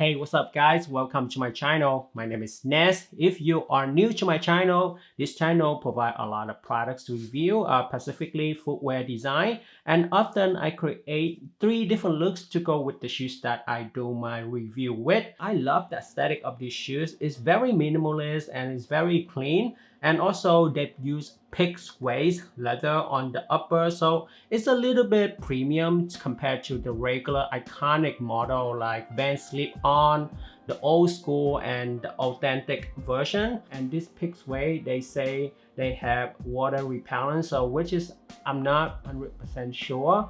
Hey, what's up guys? Welcome to my channel. My name is Ness. If you are new to my channel, this channel provides a lot of products to review, specifically footwear design, and often I create 3 different looks to go with the shoes that I do my review with. I love the aesthetic of these shoes. It's very minimalist and it's very clean, and also they use pig suede leather on the upper, so it's a little bit premium compared to the regular iconic model like Van Slip-On, the old school and the authentic version. And this pig suede, they say they have water repellent, so which is I'm not 100% sure,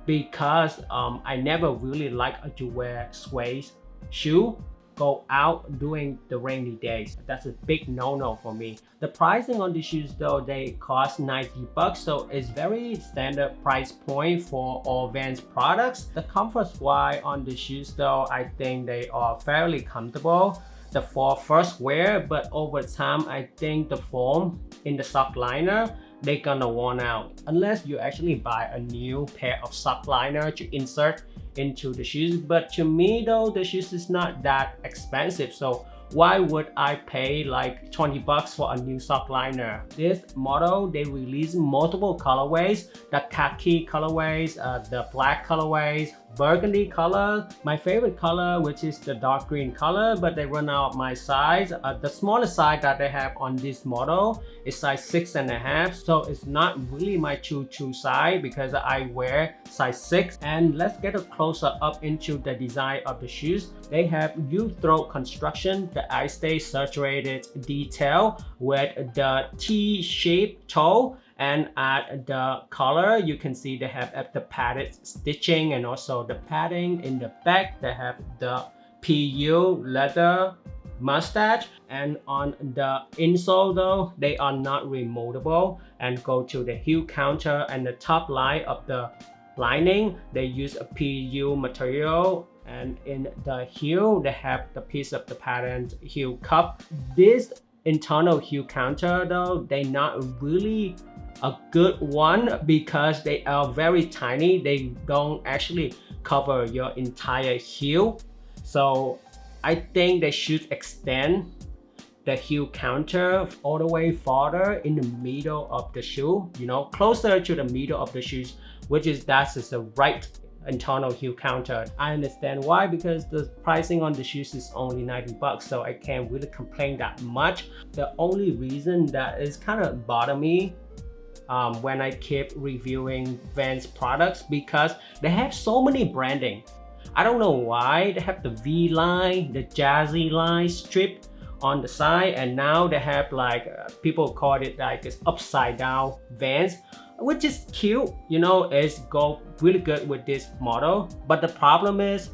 because I never really like to wear suede shoe go out during the rainy days. That's a big no-no for me. The pricing on the shoes though, they cost 90 bucks, so it's very standard price point for all Vans products. The comfort wise on the shoes though, I think they are fairly comfortable for first wear, but over time I think the foam in the sock liner they're gonna worn out unless you actually buy a new pair of sock liner to insert into the shoes. But to me though, the shoes is not that expensive, so why would I pay like 20 bucks for a new sock liner? This model, they release multiple colorways, the khaki colorways, the black colorways, burgundy color, my favorite color, which is the dark green color, but they run out my size. The smallest size that they have on this model is size 6.5, so it's not really my true size because I wear size 6. And let's get a closer up into the design of the shoes. They have U-throat construction, the I-stay saturated detail with the T-shaped toe, and at the collar you can see they have the padded stitching and also the padding in the back. They have the PU leather mustache, and on the insole though, they are not removable. And go to the heel counter and the top line of the lining, they use a PU material, and in the heel they have the piece of the patterned heel cup. This internal heel counter though, they not really a good one because they are very tiny. They don't actually cover your entire heel, so I think they should extend the heel counter all the way farther in the middle of the shoe, you know, closer to the middle of the shoes, which is that is the right internal heel counter. I understand why, because the pricing on the shoes is only 90 bucks, so I can't really complain that much. The only reason that is kind of bother me when I keep reviewing Vans products, because they have so many branding. I don't know why. They have the V line, the jazzy line strip on the side, and now they have like people call it like it's upside down Vans, which is cute, you know, it's go really good with this model. But the problem is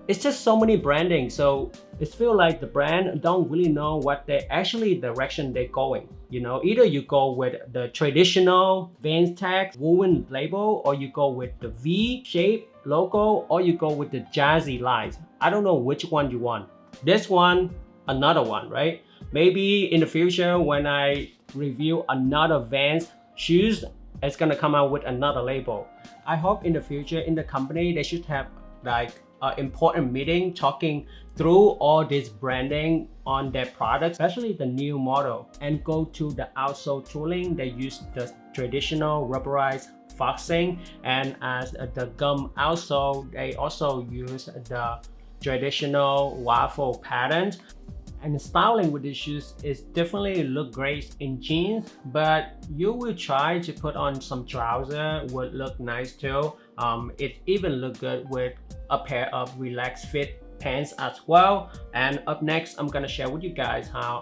it's just so many branding, so it feels like the brand don't really know what they actually direction they're going. You know, either you go with the traditional Vans tag woven label, or you go with the V shape logo, or you go with the jazzy lines. I don't know which one you want. This one, another one, right? Maybe in the future when I review another Vans shoes, it's gonna come out with another label. I hope in the future in the company they should have like an important meeting talking through all this branding on their products, especially the new model. And go to the outsole tooling, they use the traditional rubberized foxing, and as the gum outsole, they also use the traditional waffle pattern. And the styling with these shoes is definitely look great in jeans, but you will try to put on some trouser would look nice too. It even look good with a pair of relaxed fit pants as well. And up next, I'm gonna share with you guys how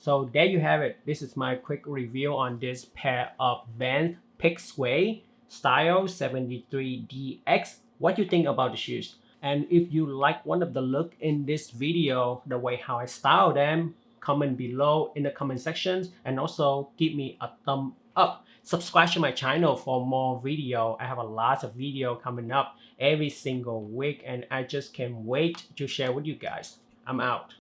So there you have it. This is my quick review on this pair of Vans Pick Suede Style 73DX. What do you think about the shoes? And if you like one of the look in this video, the way how I style them, comment below in the comment sections, and also give me a thumb up. Subscribe to my channel for more video. I have a lot of video coming up every single week, and I just can't wait to share with you guys. I'm out.